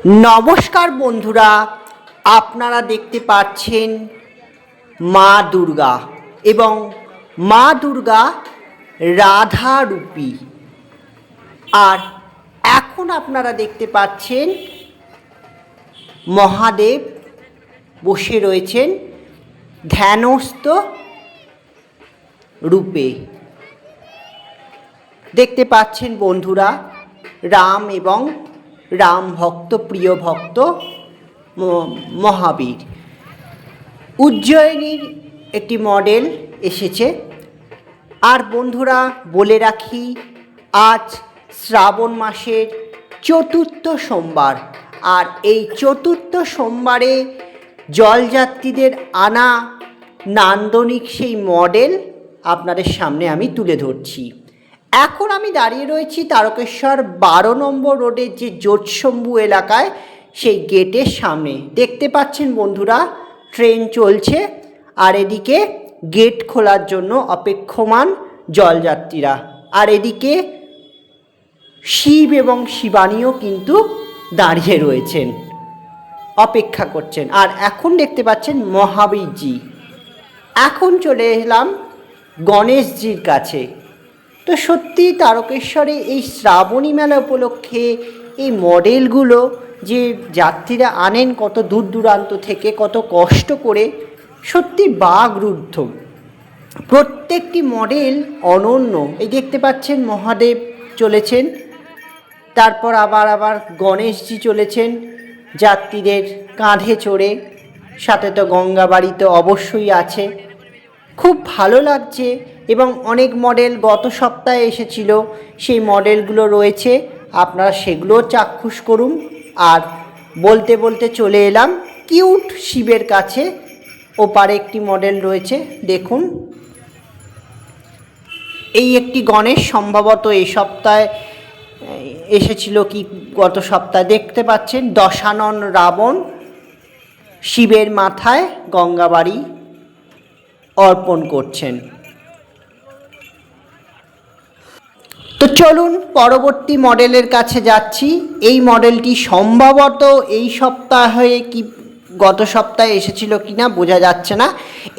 নমস্কার বন্ধুরা, আপনারা দেখতে পাচ্ছেন মা দুর্গা এবং মা দুর্গা রাধা রূপী। আর এখন আপনারা দেখতে পাচ্ছেন মহাদেব বসে রয়েছেন ধ্যানস্থ রূপে। দেখতে পাচ্ছেন বন্ধুরা রাম এবং রাম ভক্ত, প্রিয় ভক্ত মহাবীর। উজ্জয়িনীর একটি মডেল এসেছে। আর বন্ধুরা বলে রাখি, আজ শ্রাবণ মাসের চতুর্থ সোমবার। আর এই চতুর্থ সোমবারে জলযাত্রীদের আনা নান্দনিক সেই মডেল আপনাদের সামনে আমি তুলে ধরছি। এখন আমি দাঁড়িয়ে রয়েছি তারকেশ্বর 12 নম্বর রোডের যে জোটশম্ভু এলাকায়, সেই গেটের সামনে। দেখতে পাচ্ছেন বন্ধুরা ট্রেন চলছে, আর এদিকে গেট খোলার জন্য অপেক্ষমান জলযাত্রীরা। আর এদিকে শিব এবং শিবানীও কিন্তু দাঁড়িয়ে রয়েছেন, অপেক্ষা করছেন। আর এখন দেখতে পাচ্ছেন মহাবীরজি। এখন চলে এলাম গণেশজির কাছে। তো সত্যি তারকেশ্বরে এই শ্রাবণী মেলা উপলক্ষে এই মডেলগুলো যে যাত্রীরা আনেন কত দূর দূরান্ত থেকে, কত কষ্ট করে, সত্যি বাগরুদ্ধ। প্রত্যেকটি মডেল অনন্য। এই দেখতে পাচ্ছেন মহাদেব চলেছেন, তারপর আবার গণেশজি চলেছেন যাত্রীদের কাঁধে চড়ে। সাথে তো গঙ্গাবাড়ি তো অবশ্যই আছে। খুব ভালো লাগছে। এবং অনেক মডেল গত সপ্তাহে এসেছিল, সেই মডেলগুলো রয়েছে, আপনারা সেগুলোও চাক্ষুষ করুন। আর বলতে বলতে চলে এলাম কিউট শিবের কাছে। ওপারে একটি মডেল রয়েছে, দেখুন। এই একটি গণেশ সম্ভবত এই সপ্তাহে এসেছিল কি গত সপ্তাহে। দেখতে পাচ্ছেন দশানন রাবণ শিবের মাথায় গঙ্গাবাড়ি অর্পণ করছেন। তো চলুন পরবর্তী মডেলের কাছে যাচ্ছি। এই মডেলটি সম্ভবত এই সপ্তাহে কি গত সপ্তাহে এসেছিল কি না বোঝা যাচ্ছে না।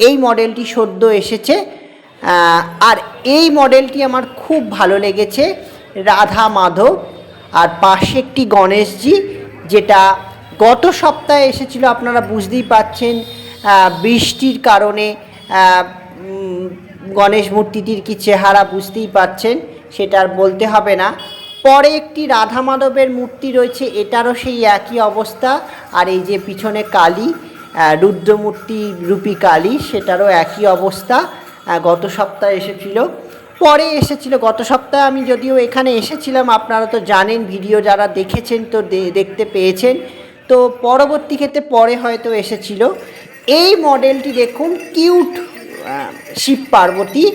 এই মডেলটি সদ্য এসেছে। আর এই মডেলটি আমার খুব ভালো লেগেছে, রাধা মাধব। আর পাশে একটি গণেশজি, যেটা গত সপ্তাহে এসেছিল। আপনারা বুঝতেই পাচ্ছেন বৃষ্টির কারণে গণেশ মূর্তিটির কি চেহারা বুঝতেই পাচ্ছেন, সেটা আর বলতে হবে না। পরে একটি রাধা মাধবের মূর্তি রয়েছে, এটারও সেই একই অবস্থা। আর এই যে পিছনে কালী, রুদ্রমূর্তি রূপী কালী, সেটারও একই অবস্থা। গত সপ্তাহে এসেছিল। পরে এসেছিল গত সপ্তাহে, আমি যদিও এখানে এসেছিলাম, আপনারা তো জানেন, ভিডিও যারা দেখেছেন তো দেখতে পেয়েছেন। তো পরবর্তী ক্ষেত্রে পরে হয়তো এসেছিল। এই মডেলটি দেখুন, কিউট শিব পার্বতী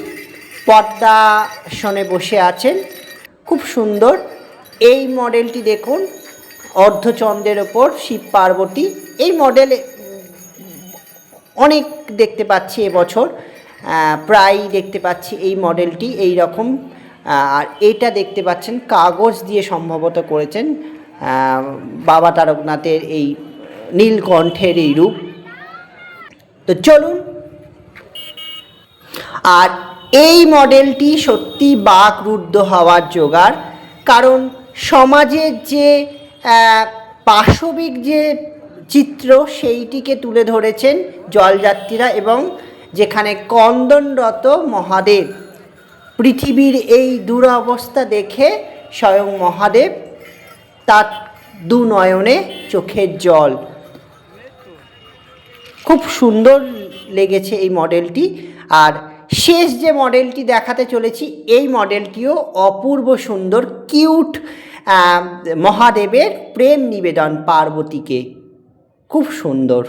পদ্মাসনে বসে আছেন, খুব সুন্দর। এই মডেলটি দেখুন, অর্ধচন্দ্রের ওপর শিব পার্বতী। এই মডেল অনেক দেখতে পাচ্ছি এবছর, প্রায় দেখতে পাচ্ছি এই মডেলটি এই রকম। আর এটা দেখতে পাচ্ছেন কাগজ দিয়ে সম্ভবত করেছেন বাবা তারকনাথের এই নীলকণ্ঠের এই রূপ। তো চলুন। আর এই মডেলটি সত্যি বাকরুদ্ধ হওয়ার জোগাড়। কারণ সমাজের যে পাশবিক যে চিত্র, সেইটিকে তুলে ধরেছেন জলযাত্রীরা। এবং যেখানে ক্রন্দনরত মহাদেব, পৃথিবীর এই দুরবস্থা দেখে স্বয়ং মহাদেব, তার দু নয়নে চোখের জল। খুব সুন্দর লেগেছে এই মডেলটি। আর শেষ যে মডেলটি দেখাতে চলেছি, এই মডেলটিও অপূর্ব সুন্দর, কিউট মহাদেবের প্রেম নিবেদন পার্বতীকে, খুব সুন্দর।